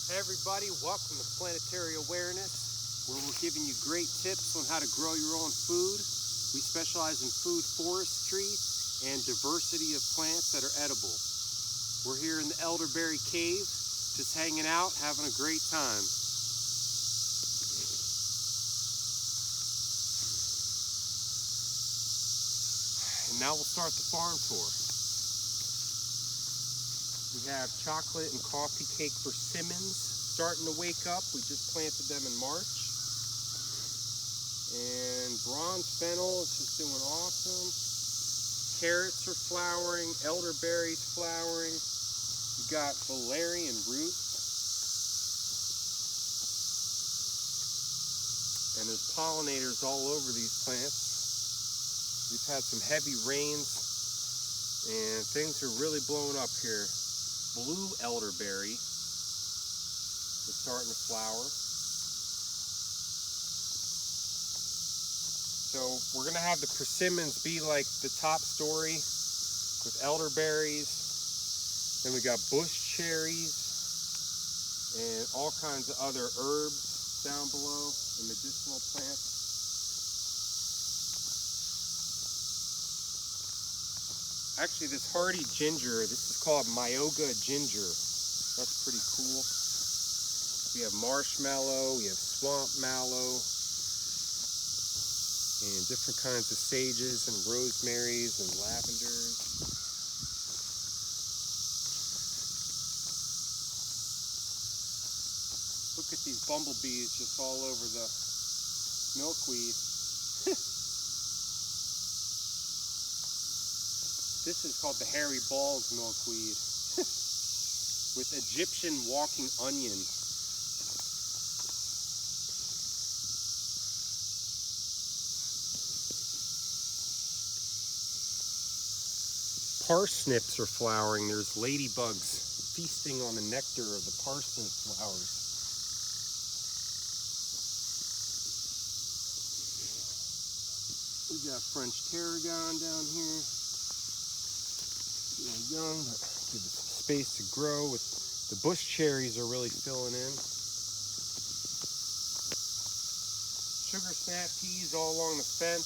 Hey everybody, welcome to Planetary Awareness, where we're giving you great tips on how to grow your own food. We specialize in food forestry and diversity of plants that are edible. We're here in the Elderberry Cave, just hanging out, having a great time. And now we'll start the farm tour. We have chocolate and coffee cake persimmons starting to wake up. We just planted them in March. And bronze fennel is just doing awesome. Carrots are flowering, elderberries flowering. You got valerian root. And there's pollinators all over these plants. We've had some heavy rains and things are really blowing up here. Blue elderberry is starting to flower. So we're gonna have the persimmons be like the top story with elderberries. Then we got bush cherries and all kinds of other herbs down below and medicinal plants. Actually, this hardy ginger, this is called Myoga ginger. That's pretty cool. We have marshmallow, we have swamp mallow, and different kinds of sages and rosemaries and lavenders. Look at these bumblebees just all over the milkweed. This is called the hairy balls milkweed with Egyptian walking onion. Parsnips are flowering. There's ladybugs feasting on the nectar of the parsnip flowers. We got French tarragon down here. Young, but give it some space to grow. With the bush cherries are really filling in. Sugar snap peas all along the fence.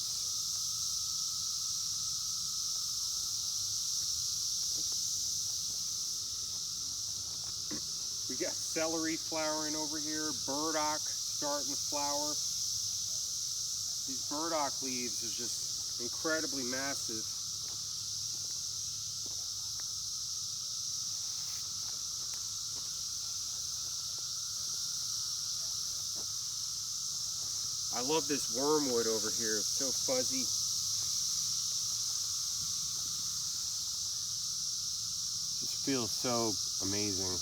We got celery flowering over here. Burdock starting to flower. These burdock leaves are just incredibly massive. I love this wormwood over here. It's so fuzzy. Just feels so amazing.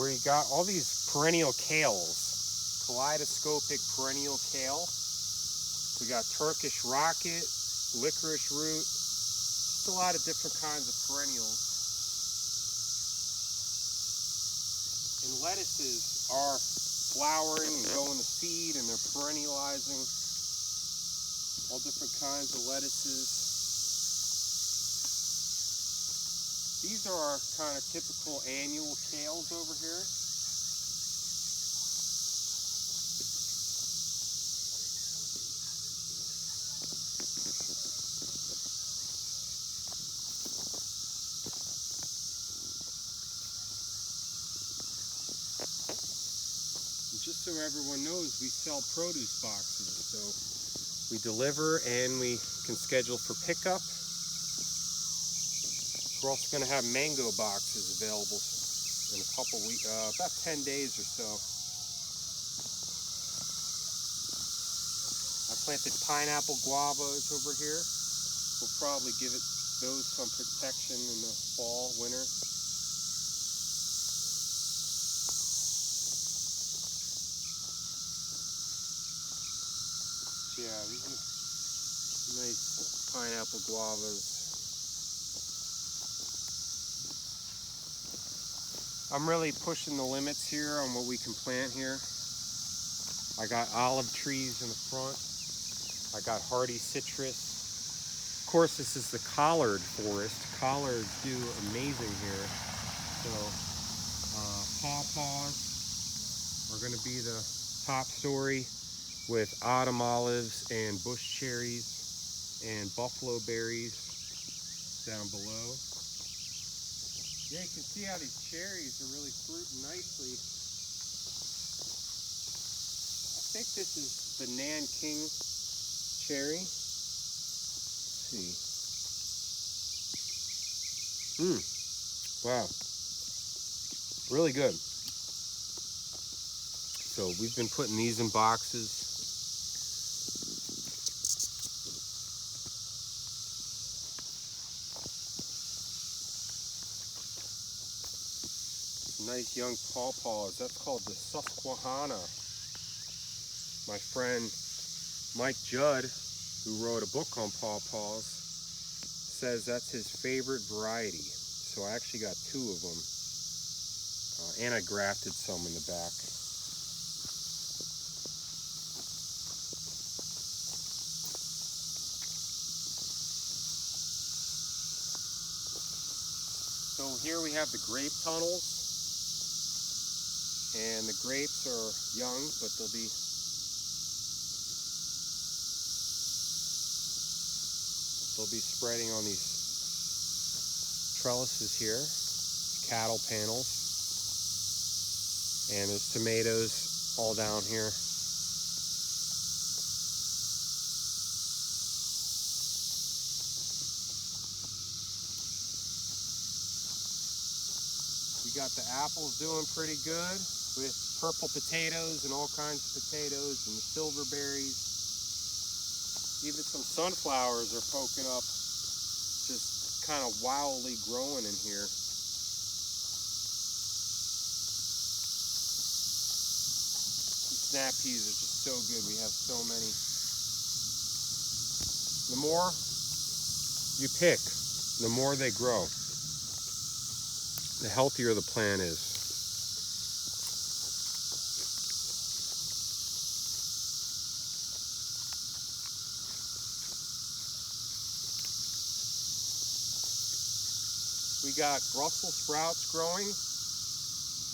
Where you got all these perennial kales. Kaleidoscopic perennial kale. We got Turkish rocket, licorice root. Just a lot of different kinds of perennials. And lettuces are flowering and going to seed, and they're perennializing. All different kinds of lettuces. These are our kind of typical annual kales over here. Just so everyone knows, we sell produce boxes, so we deliver and we can schedule for pickup. We're also going to have mango boxes available in a couple weeks, about 10 days or so. I planted pineapple guavas over here. We'll probably give those some protection in the fall, winter. Yeah, these are nice pineapple guavas. I'm really pushing the limits here on what we can plant here. I got olive trees in the front. I got hardy citrus. course, this is the collard forest. Collards do amazing here. So pawpaws are going to be the top story, with autumn olives and bush cherries and buffalo berries down below. Yeah, you can see how these cherries are really fruiting nicely. I think this is the Nanking cherry. Let's see. Wow. Really good. So we've been putting these in boxes. Nice young pawpaws. That's called the Susquehanna. My friend Mike Judd, who wrote a book on pawpaws, says that's his favorite variety. So I actually got 2 of them. And I grafted some in the back. So here we have the grape tunnels. And the grapes are young, but they'll be spreading on these trellises here, cattle panels. And there's tomatoes all down here. We got the apples doing pretty good, with purple potatoes and all kinds of potatoes and the silver berries. Even some sunflowers are poking up, just kind of wildly growing in here. These snap peas are just so good. We have so many. The more you pick, the more they grow. The healthier the plant is. We got Brussels sprouts growing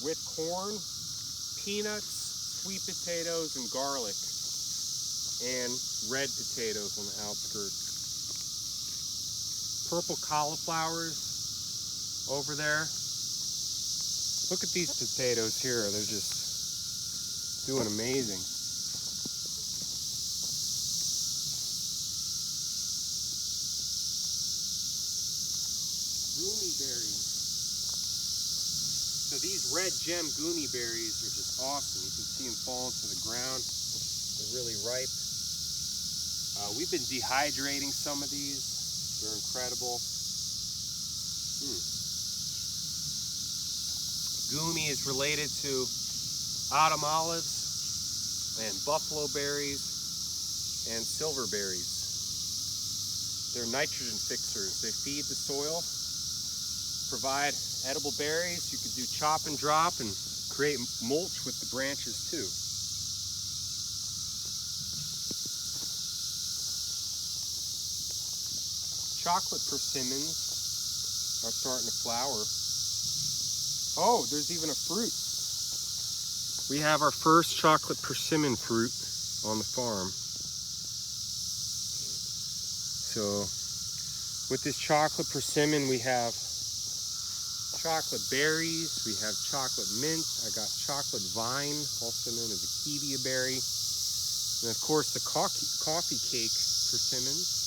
with corn, peanuts, sweet potatoes, and garlic, and red potatoes on the outskirts. Purple cauliflowers over there. Look at these potatoes here. They're just doing amazing. Goonie berries. So these red gem goonie berries are just awesome. You can see them falling to the ground. They're really ripe. We've been dehydrating some of these. They're incredible. Goonie is related to autumn olives and buffalo berries and silver berries. They're nitrogen fixers. They feed the soil, provide edible berries. You could do chop and drop and create mulch with the branches too. Chocolate persimmons are starting to flower. Oh, there's even a fruit. We have our first chocolate persimmon fruit on the farm. So with this chocolate persimmon, we have chocolate berries, we have chocolate mint, I got chocolate vine, also known as a kiwi berry, and of course the coffee cake persimmons.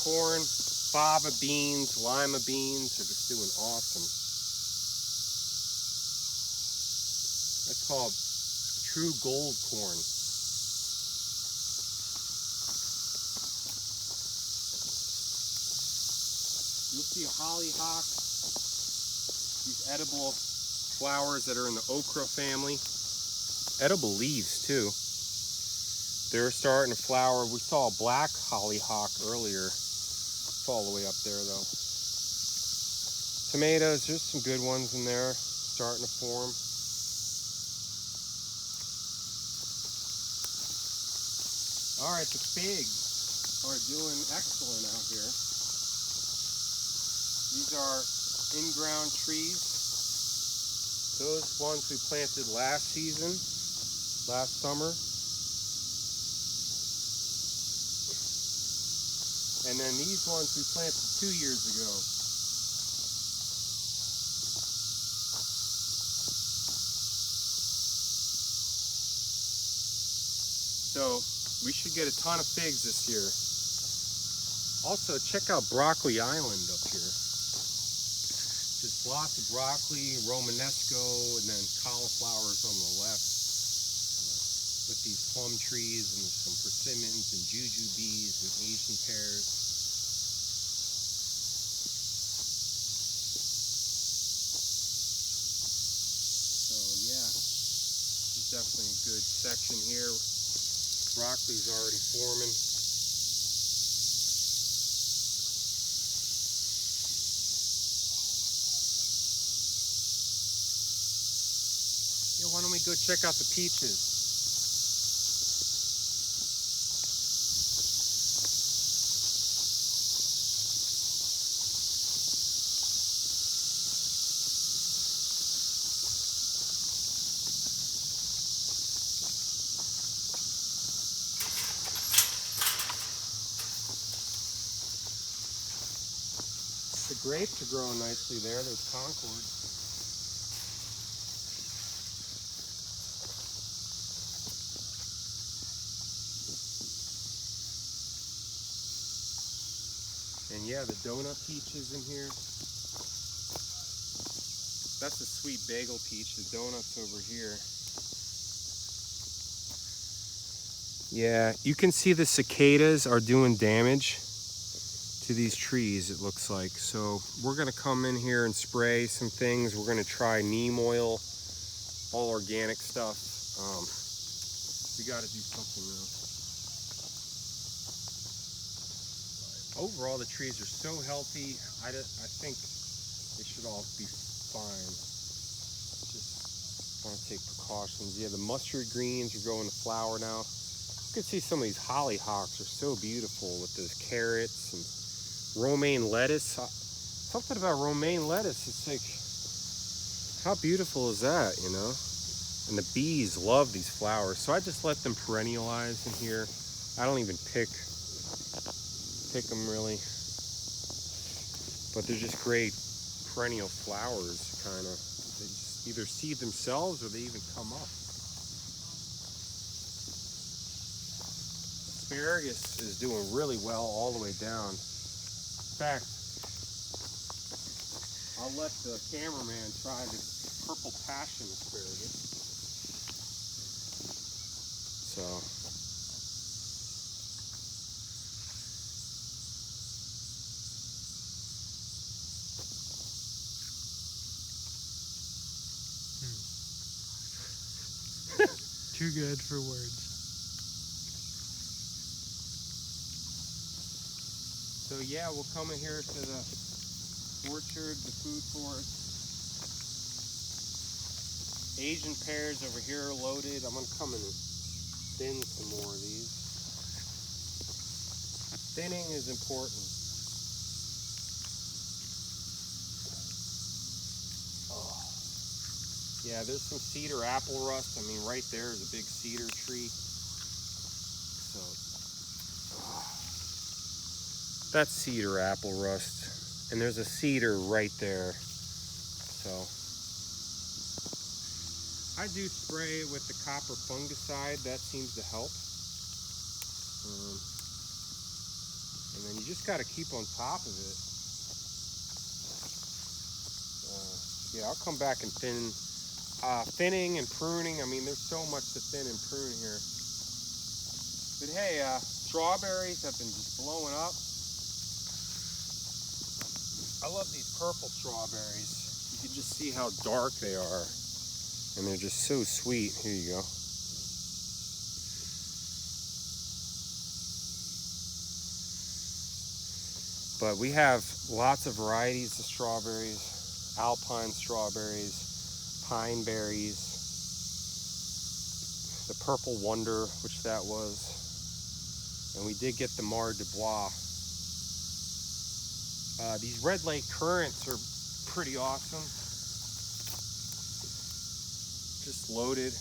Corn, fava beans, lima beans are just doing awesome. That's called true gold corn. You'll see hollyhock, these edible flowers that are in the okra family. Edible leaves too. They're starting to flower. We saw a black hollyhock earlier. It's all the way up there though. Tomatoes, there's some good ones in there. starting to form. All right, the figs are doing excellent out here. These are in-ground trees. Those ones we planted last season, last summer. And then these ones we planted 2 years ago. So we should get a ton of figs this year. Also, check out Broccoli Island up here. Just lots of broccoli, Romanesco, and then cauliflowers on the left. With these plum trees and some persimmons and jujubes and Asian pears. So yeah, it's definitely a good section here. Broccoli's already forming. Yeah, why don't we go check out the peaches? The grapes are growing nicely there. There's Concord. And yeah, the donut peaches in here. That's a sweet bagel peach. The donut's over here. Yeah, you can see the cicadas are doing damage to these trees, it looks like. So we're gonna come in here and spray some things. We're gonna try neem oil, all organic stuff. We gotta do something though. Overall, the trees are so healthy. I think they should all be fine. Just want to take precautions. Yeah, the mustard greens are going to flower now. You can see some of these hollyhocks are so beautiful with those carrots and romaine lettuce. Something about romaine lettuce, it's like, how beautiful is that, you know? And the bees love these flowers, so I just let them perennialize in here. I don't even pick them really, but they're just great perennial flowers, kind of. They just either seed themselves or they even come up. Asparagus is doing really well all the way down. In fact, I'll let the cameraman try this purple passion asparagus. So Too good for words. So yeah, we'll come in here to the orchard, the food forest. Asian pears over here are loaded. I'm gonna come and thin some more of these. Thinning is important. Oh. Yeah, there's some cedar apple rust. I mean, right there is a big cedar tree. So that's cedar apple rust. And there's a cedar right there. So I do spray with the copper fungicide. That seems to help. And then you just got to keep on top of it. Yeah, I'll come back and thin. Thinning and pruning. I mean, there's so much to thin and prune here. But hey, strawberries have been just blowing up. I love these purple strawberries. You can just see how dark they are. And they're just so sweet. Here you go. But we have lots of varieties of strawberries, alpine strawberries. pine berries, the purple wonder, which that was, and we did get the Mar de Bois. These Red Lake currants are pretty awesome. Just loaded.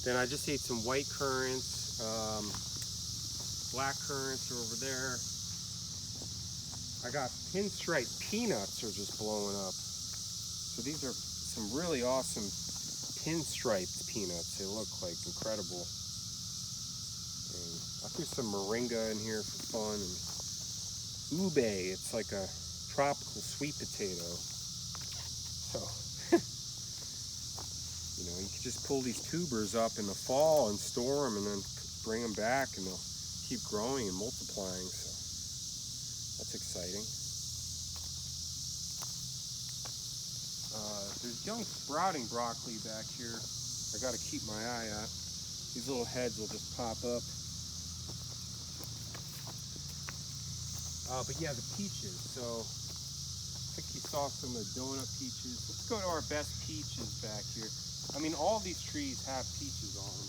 Then I just ate some white currants. Black currants are over there. I got pinstripe peanuts are just blowing up. So these are some really awesome pinstriped peanuts. They look like incredible. And I threw some moringa in here for fun. And ube, it's like a tropical sweet potato. So, you know, you can just pull these tubers up in the fall and store them and then bring them back and they'll keep growing and multiplying. So that's exciting. There's young sprouting broccoli back here. I got to keep my eye out. These little heads will just pop up. But yeah, the peaches. So I think you saw some of the donut peaches. Let's go to our best peaches back here. I mean, all these trees have peaches on them.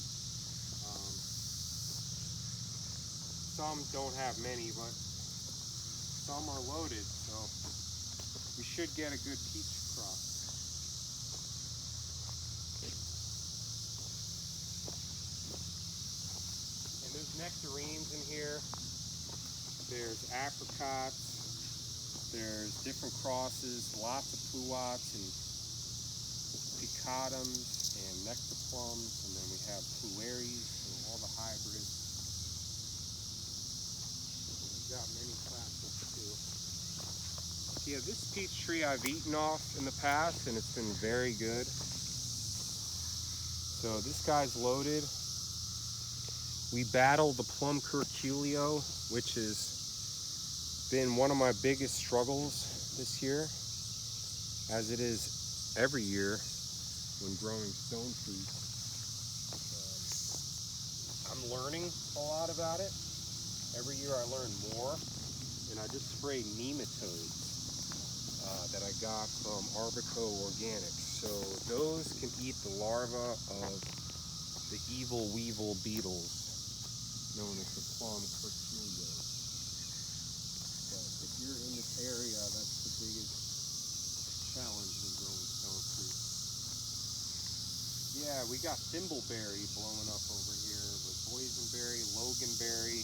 Some don't have many, but some are loaded, so we should get a good peach crop. And there's nectarines in here. There's apricots. There's different crosses, lots of pluots and picadums and nectar plums, and then we have plueries and all the hybrids. We've got many classics too. Yeah, this peach tree I've eaten off in the past and it's been very good. So this guy's loaded. We battled the plum curculio, which has been one of my biggest struggles this year, as it is every year when growing stone fruits. I'm learning a lot about it. Every year I learn more, and I just sprayed nematodes that I got from Arbico Organics. So those can eat the larvae of the evil weevil beetles known as the plum curculios. But if you're in this area, that's the biggest challenge in growing stone fruit. Yeah, we got thimbleberry blowing up over here with boysenberry, loganberry.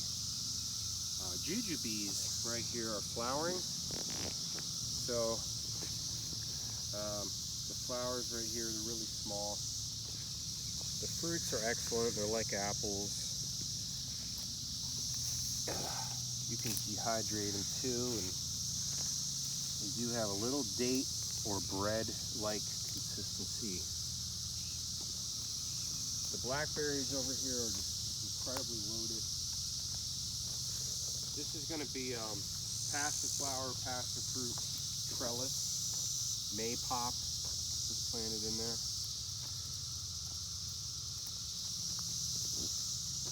Jujubes right here are flowering. So the flowers right here, they're really small. The fruits are excellent. They're like apples. You can dehydrate them too, and they do have a little date or bread-like consistency. The blackberries over here are just incredibly loaded. This is going to be passion flower, passion fruit trellis. Maypop is planted in there.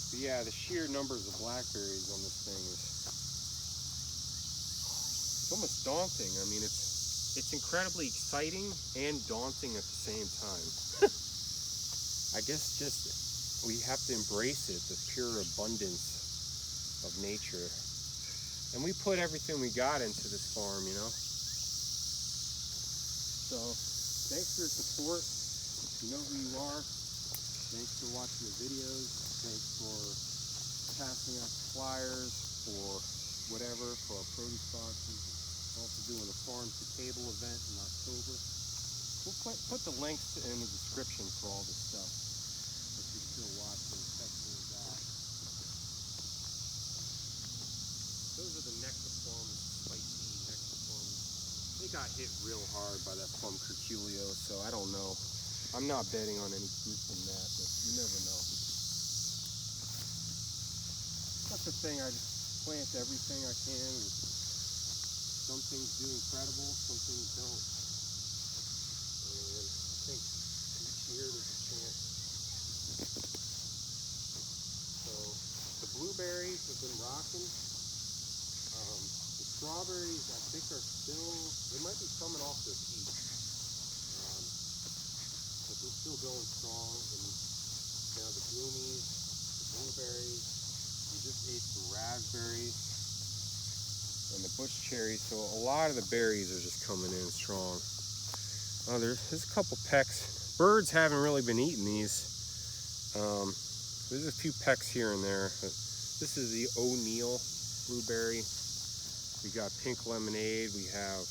But yeah, the sheer numbers of blackberries on this thing is it's almost daunting. I mean, it's incredibly exciting and daunting at the same time. I guess just we have to embrace it, the pure abundance of nature. And we put everything we got into this farm, you know. So, thanks for your support. You know who you are. Thanks for watching the videos. Thanks for passing out flyers or whatever for our produce boxes. Also doing a farm to table event in October. We'll put the links in the description for all this stuff if you're still watching. Especially that. Those are the nectar plums, spicy nectar plums. They got hit real hard by that plum curculio, so I don't know. I'm not betting on any fruit from that, but you never know. That's the thing, I just plant everything I can. And some things do incredible, some things don't. And I think each year there's a chance. So the blueberries have been rocking. The strawberries I think are still, they might be coming off their peak. still going strong. And now the bloomies, the blueberries. We just ate some raspberries and the bush cherries. So a lot of the berries are just coming in strong. Oh, there's a couple pecks. Birds haven't really been eating these. There's a few pecks here and there. This is the O'Neill blueberry. We got pink lemonade. We have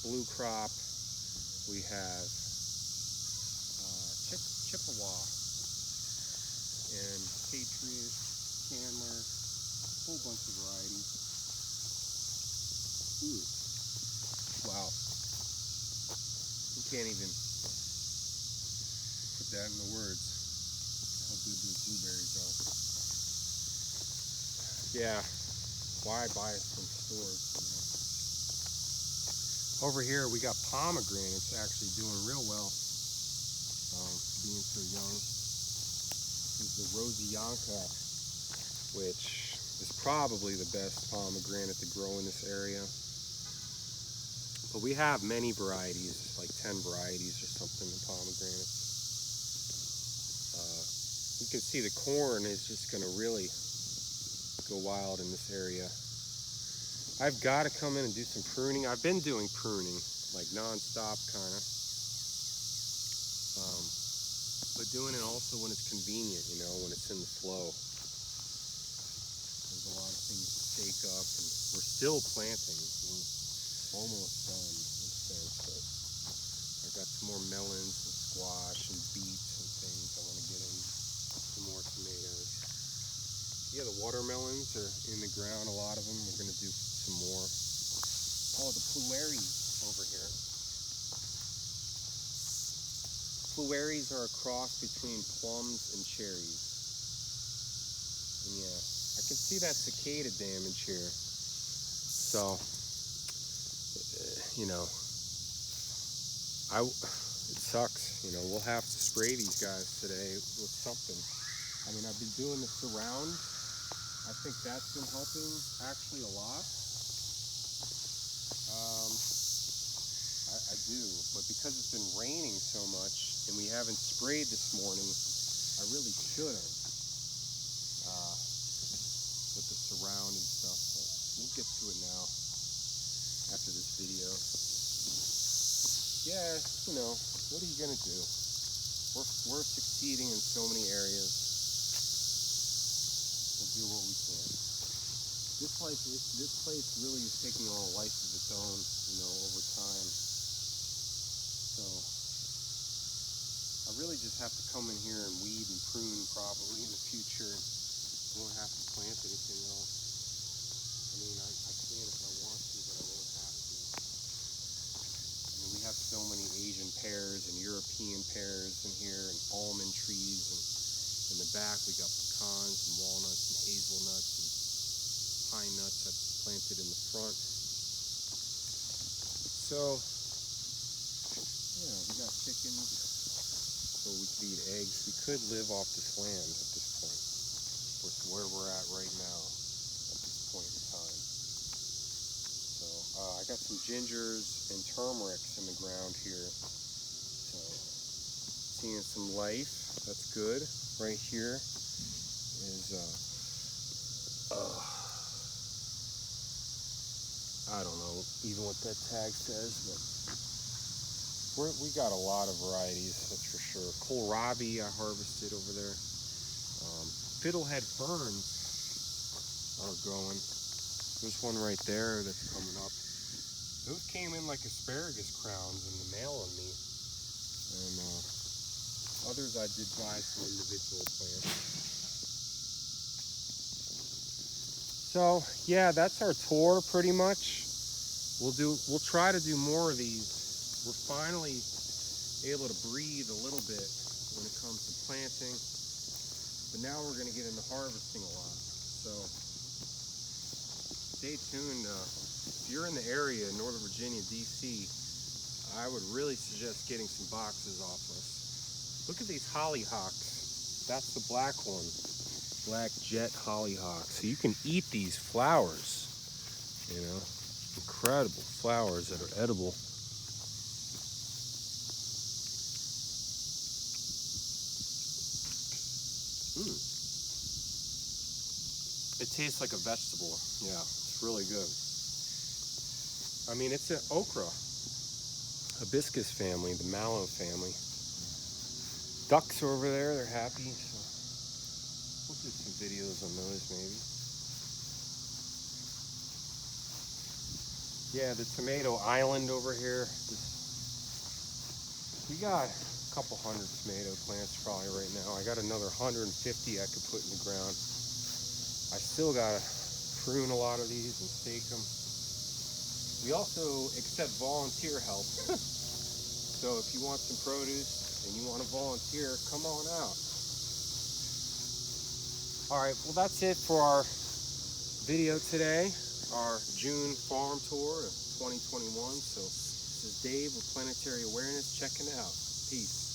blue crop. We have Chippewa and Patriot, Chandler, a whole bunch of varieties. Ooh, wow. You can't even put that into words, how good those blueberries are. Yeah, why buy it from stores? Over here we got pomegranates actually doing real well. Being so young. This is the Rosianka, which is probably the best pomegranate to grow in this area. But we have many varieties, like 10 varieties or something of pomegranates. You can see the corn is just going to really go wild in this area. I've got to come in and do some pruning. I've been doing pruning, like non-stop kind of. But doing it also when it's convenient, you know, when it's in the flow. There's a lot of things to take up, and we're still planting. We're almost done in a sense, but I got some more melons and squash and beets and things. I want to get in some more tomatoes. Yeah, the watermelons are in the ground, a lot of them. We're going to do some more. Oh, the plueries over here. Plueries are a cross between plums and cherries. And yeah, I can see that cicada damage here. So, you know, it sucks. You know, we'll have to spray these guys today with something. I mean, I've been doing the surround. I think that's been helping actually a lot. I do, but because it's been raining so much and we haven't sprayed this morning, I really should have with the surround and stuff, but we'll get to it now after this video. Yeah, you know, what are you gonna do? We're succeeding in so many areas. We'll do what we can. This place really is taking on a life of its own, you know, over time. So I really just have to come in here and weed and prune probably in the future. I won't have to plant anything else. I mean, I can if I want to, but I won't have to. I mean, we have so many Asian pears and European pears in here and almond trees, and in the back we got pecans and walnuts and hazelnuts and pine nuts I planted in the front. So, yeah, we got chickens, so we could eat eggs. We could live off this land at this point, with where we're at right now, at this point in time. So, I got some gingers and turmerics in the ground here. So, seeing some life, that's good. Right here is, I don't know even what that tag says, but we got a lot of varieties, that's for sure. Kohlrabi I harvested over there. Fiddlehead ferns are growing. There's one right there that's coming up. Those came in like asparagus crowns in the mail on me. And others I did buy some individual plants. So yeah, that's our tour pretty much. We'll try to do more of these. We're finally able to breathe a little bit when it comes to planting, but now we're going to get into harvesting a lot. So stay tuned. If you're in the area, Northern Virginia, DC, I would really suggest getting some boxes off us. Look at these hollyhocks. That's the black one. Black jet hollyhock. So you can eat these flowers, you know, incredible flowers that are edible. It tastes like a vegetable. Yeah, it's really good. I mean, it's an okra, hibiscus family, the mallow family. Ducks are over there, they're happy. So we'll do some videos on those maybe. Yeah, the tomato island over here. We got a couple hundred tomato plants probably right now. I got another 150 I could put in the ground. I still gotta prune a lot of these and stake them. We also accept volunteer help. So if you want some produce and you want to volunteer, come on out. All right, well that's it for our video today. Our June farm tour of 2021. So this is Dave with Planetary Awareness checking it out. Peace.